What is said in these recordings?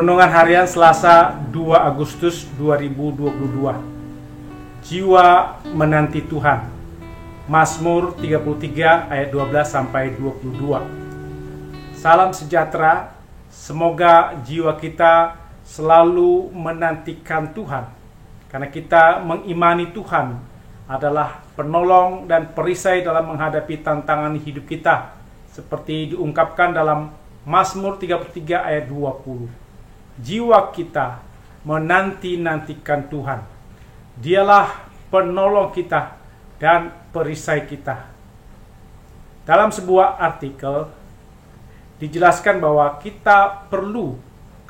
Renungan Harian Selasa 2 Agustus 2022. Jiwa menanti Tuhan. Mazmur 33 ayat 12 sampai 22. Salam sejahtera. Semoga jiwa kita selalu menantikan Tuhan, karena kita mengimani Tuhan adalah penolong dan perisai dalam menghadapi tantangan hidup kita, seperti diungkapkan dalam Mazmur 33 ayat 20. Jiwa kita menanti-nantikan Tuhan. Dialah penolong kita dan perisai kita. Dalam sebuah artikel dijelaskan bahwa kita perlu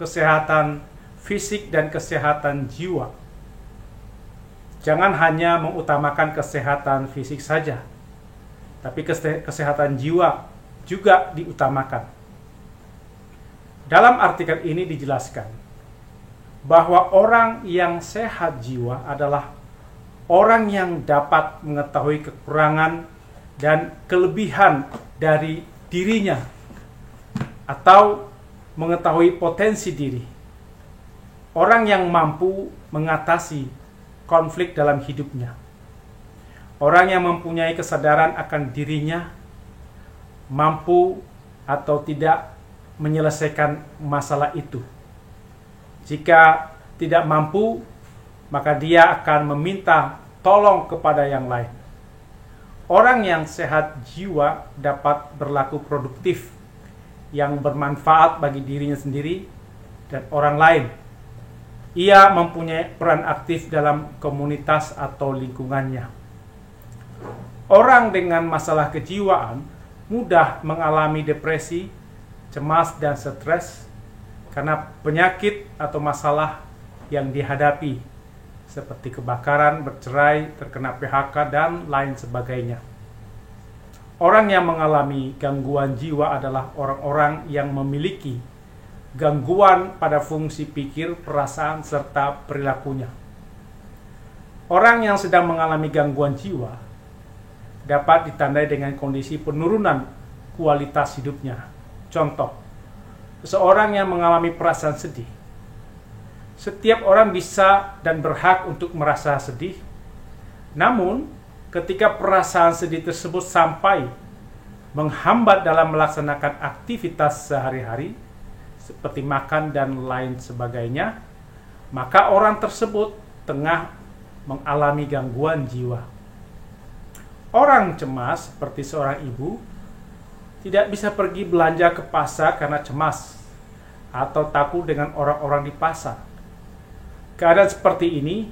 kesehatan fisik dan kesehatan jiwa. Jangan hanya mengutamakan kesehatan fisik saja, tapi kesehatan jiwa juga diutamakan. Dalam artikel ini dijelaskan bahwa orang yang sehat jiwa adalah orang yang dapat mengetahui kekurangan dan kelebihan dari dirinya atau mengetahui potensi diri. Orang yang mampu mengatasi konflik dalam hidupnya. Orang yang mempunyai kesadaran akan dirinya, mampu atau tidak menyelesaikan masalah itu. Jika tidak mampu, maka dia akan meminta tolong kepada yang lain. Orang yang sehat jiwa dapat berlaku produktif, yang bermanfaat bagi dirinya sendiri dan orang lain. Ia mempunyai peran aktif dalam komunitas atau lingkungannya. Orang dengan masalah kejiwaan mudah mengalami depresi, cemas, dan stres karena penyakit atau masalah yang dihadapi, seperti kebakaran, bercerai, terkena PHK, dan lain sebagainya. Orang yang mengalami gangguan jiwa adalah orang-orang yang memiliki gangguan pada fungsi pikir, perasaan, serta perilakunya. Orang yang sedang mengalami gangguan jiwa dapat ditandai dengan kondisi penurunan kualitas hidupnya. Contoh, seseorang yang mengalami perasaan sedih. Setiap orang bisa dan berhak untuk merasa sedih. Namun, ketika perasaan sedih tersebut sampai menghambat dalam melaksanakan aktivitas sehari-hari, seperti makan dan lain sebagainya, maka orang tersebut tengah mengalami gangguan jiwa. Orang cemas, seperti seorang ibu, tidak bisa pergi belanja ke pasar karena cemas atau takut dengan orang-orang di pasar. Keadaan seperti ini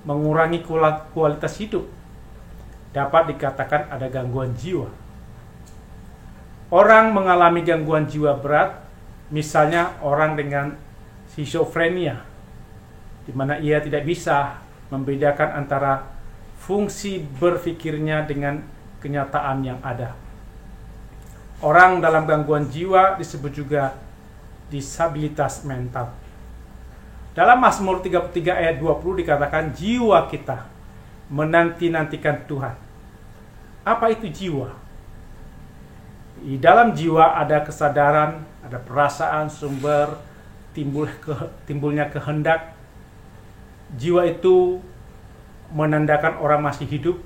mengurangi kualitas hidup. Dapat dikatakan ada gangguan jiwa. Orang mengalami gangguan jiwa berat, misalnya orang dengan skizofrenia, di mana ia tidak bisa membedakan antara fungsi berpikirnya dengan kenyataan yang ada. Orang dalam gangguan jiwa disebut juga disabilitas mental. Dalam Mazmur 33 ayat 20 dikatakan jiwa kita menanti-nantikan Tuhan. Apa itu jiwa? Di dalam jiwa ada kesadaran, ada perasaan, sumber timbulnya kehendak. Jiwa itu menandakan orang masih hidup.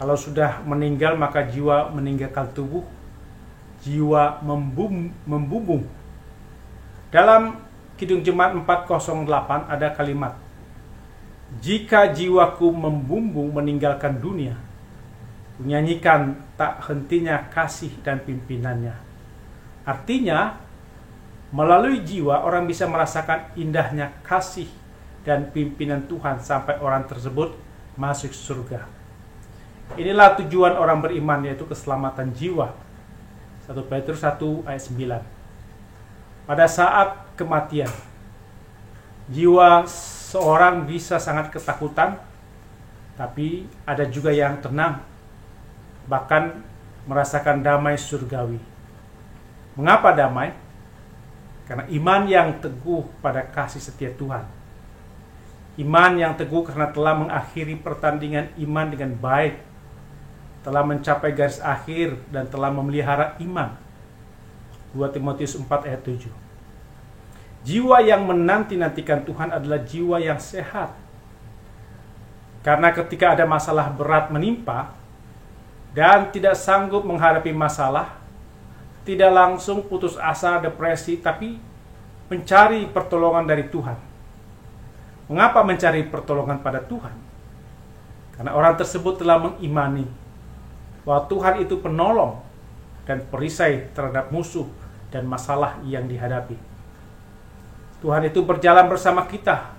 Kalau sudah meninggal, maka jiwa meninggalkan tubuh. Jiwa membumbung. Dalam Kidung Jemaat 408 ada kalimat, jika jiwaku membumbung meninggalkan dunia, kunyanyikan tak hentinya kasih dan pimpinannya. Artinya, melalui jiwa orang bisa merasakan indahnya kasih dan pimpinan Tuhan sampai orang tersebut masuk surga. Inilah tujuan orang beriman, yaitu keselamatan jiwa. 1 Petrus 1 ayat 9. Pada saat kematian, jiwa seorang bisa sangat ketakutan, tapi ada juga yang tenang, bahkan merasakan damai surgawi. Mengapa damai? Karena iman yang teguh pada kasih setia Tuhan. Iman yang teguh karena telah mengakhiri pertandingan iman dengan baik, telah mencapai garis akhir dan telah memelihara iman. 2 Timotius 4 ayat 7. Jiwa yang menanti-nantikan Tuhan adalah jiwa yang sehat. Karena ketika ada masalah berat menimpa dan tidak sanggup menghadapi masalah, tidak langsung putus asa, depresi, tapi mencari pertolongan dari Tuhan. Mengapa mencari pertolongan pada Tuhan? Karena orang tersebut telah mengimani bahwa Tuhan itu penolong dan perisai terhadap musuh dan masalah yang dihadapi. Tuhan itu berjalan bersama kita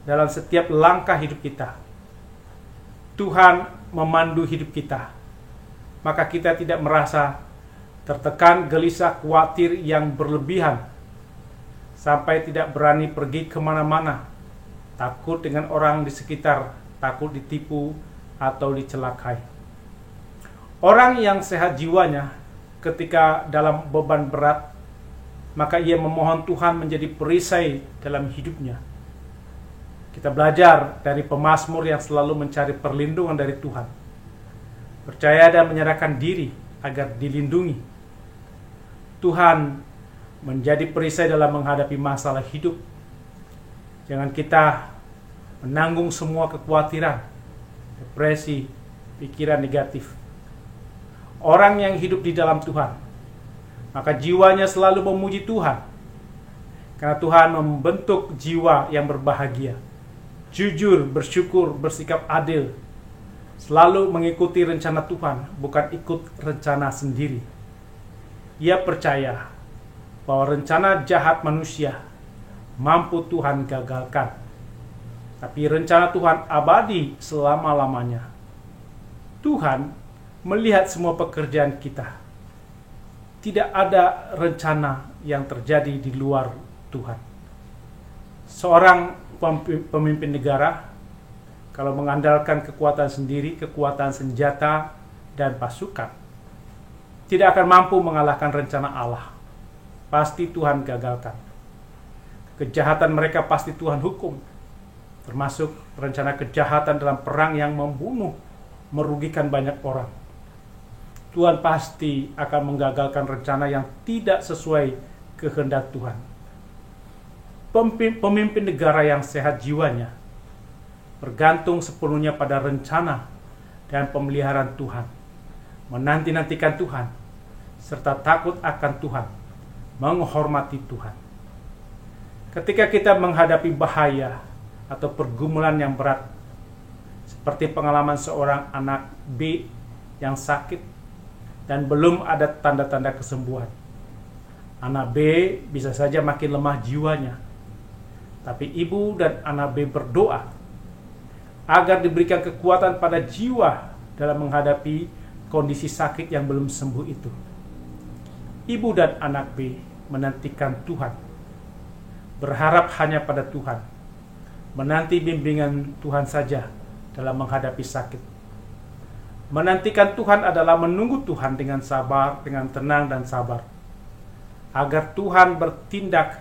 dalam setiap langkah hidup kita. Tuhan memandu hidup kita. Maka kita tidak merasa tertekan, gelisah, khawatir yang berlebihan. Sampai tidak berani pergi kemana-mana. Takut dengan orang di sekitar, takut ditipu atau dicelakai. Orang yang sehat jiwanya ketika dalam beban berat, maka ia memohon Tuhan menjadi perisai dalam hidupnya. Kita belajar dari pemazmur yang selalu mencari perlindungan dari Tuhan. Percaya dan menyerahkan diri agar dilindungi. Tuhan menjadi perisai dalam menghadapi masalah hidup. Jangan kita menanggung semua kekhawatiran, depresi, pikiran negatif. Orang yang hidup di dalam Tuhan, maka jiwanya selalu memuji Tuhan. Karena Tuhan membentuk jiwa yang berbahagia, jujur, bersyukur, bersikap adil, selalu mengikuti rencana Tuhan, bukan ikut rencana sendiri. Ia percaya bahwa rencana jahat manusia mampu Tuhan gagalkan. Tapi rencana Tuhan abadi selama-lamanya. Tuhan melihat semua pekerjaan kita. Tidak ada rencana yang terjadi di luar Tuhan. Seorang pemimpin negara, kalau mengandalkan kekuatan sendiri, kekuatan senjata, dan pasukan, tidak akan mampu mengalahkan rencana Allah. Pasti Tuhan gagalkan. Kejahatan mereka pasti Tuhan hukum. Termasuk rencana kejahatan dalam perang yang membunuh, merugikan banyak orang. Tuhan pasti akan menggagalkan rencana yang tidak sesuai kehendak Tuhan. Pemimpin negara yang sehat jiwanya bergantung sepenuhnya pada rencana dan pemeliharaan Tuhan, menanti-nantikan Tuhan, serta takut akan Tuhan, menghormati Tuhan. Ketika kita menghadapi bahaya atau pergumulan yang berat, seperti pengalaman seorang anak B yang sakit dan belum ada tanda-tanda kesembuhan. Anak B bisa saja makin lemah jiwanya. Tapi ibu dan anak B berdoa agar diberikan kekuatan pada jiwa dalam menghadapi kondisi sakit yang belum sembuh itu. Ibu dan anak B menantikan Tuhan, berharap hanya pada Tuhan, menanti bimbingan Tuhan saja dalam menghadapi sakit. Menantikan Tuhan adalah menunggu Tuhan dengan sabar, dengan tenang dan sabar, agar Tuhan bertindak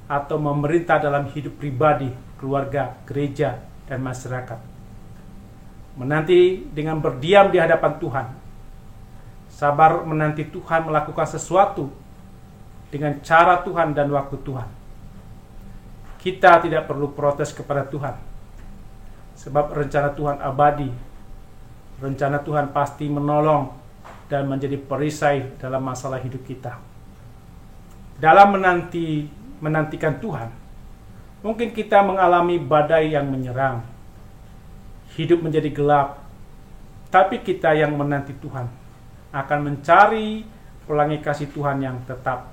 atau memerintah dalam hidup pribadi, keluarga, gereja, dan masyarakat. Menanti dengan berdiam di hadapan Tuhan. Sabar menanti Tuhan melakukan sesuatu dengan cara Tuhan dan waktu Tuhan. Kita tidak perlu protes kepada Tuhan, sebab rencana Tuhan abadi. Rencana Tuhan pasti menolong dan menjadi perisai dalam masalah hidup kita. Dalam menantikan Tuhan, mungkin kita mengalami badai yang menyerang. Hidup menjadi gelap. Tapi kita yang menanti Tuhan akan mencari pelangi kasih Tuhan yang tetap.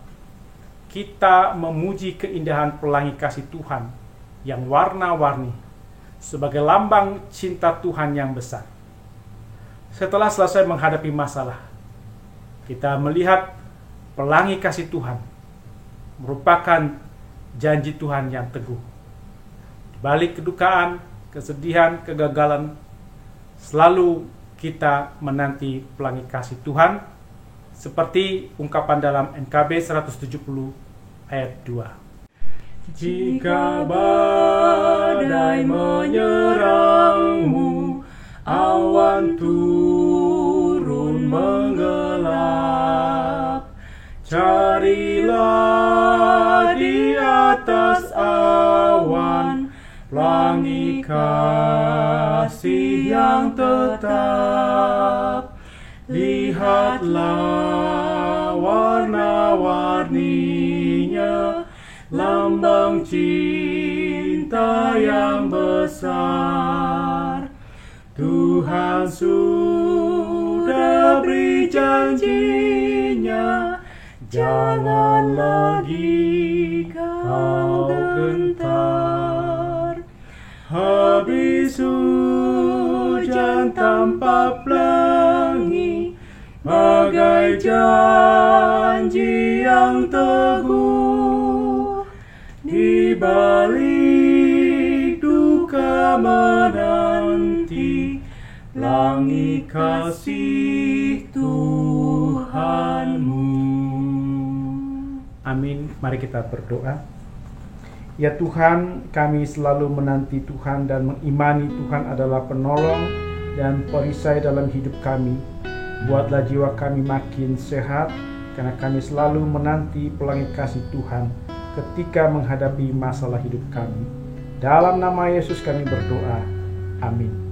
Kita memuji keindahan pelangi kasih Tuhan yang warna-warni sebagai lambang cinta Tuhan yang besar. Setelah selesai menghadapi masalah, kita melihat pelangi kasih Tuhan merupakan janji Tuhan yang teguh. Di balik kedukaan, kesedihan, kegagalan, selalu kita menanti pelangi kasih Tuhan, seperti ungkapan dalam NKB 170 ayat 2. Jika badai menyerangmu, awan turun menggelap, carilah Dia atas awan, pelangi kasih yang tetap. Lihatlah warna-warninya, lambang cinta yang besar. Tuhan sudah beri janjinya, jangan lagi kau gentar. Habis hujan tanpa pelangi, bagai janji yang teguh. Di balik duka menanti, pelangi kasih Tuhanmu. Amin. Mari kita berdoa. Ya Tuhan, kami selalu menanti Tuhan dan mengimani Tuhan adalah penolong dan perisai dalam hidup kami. Buatlah jiwa kami makin sehat, karena kami selalu menanti pelangi kasih Tuhan ketika menghadapi masalah hidup kami. Dalam nama Yesus kami berdoa. Amin.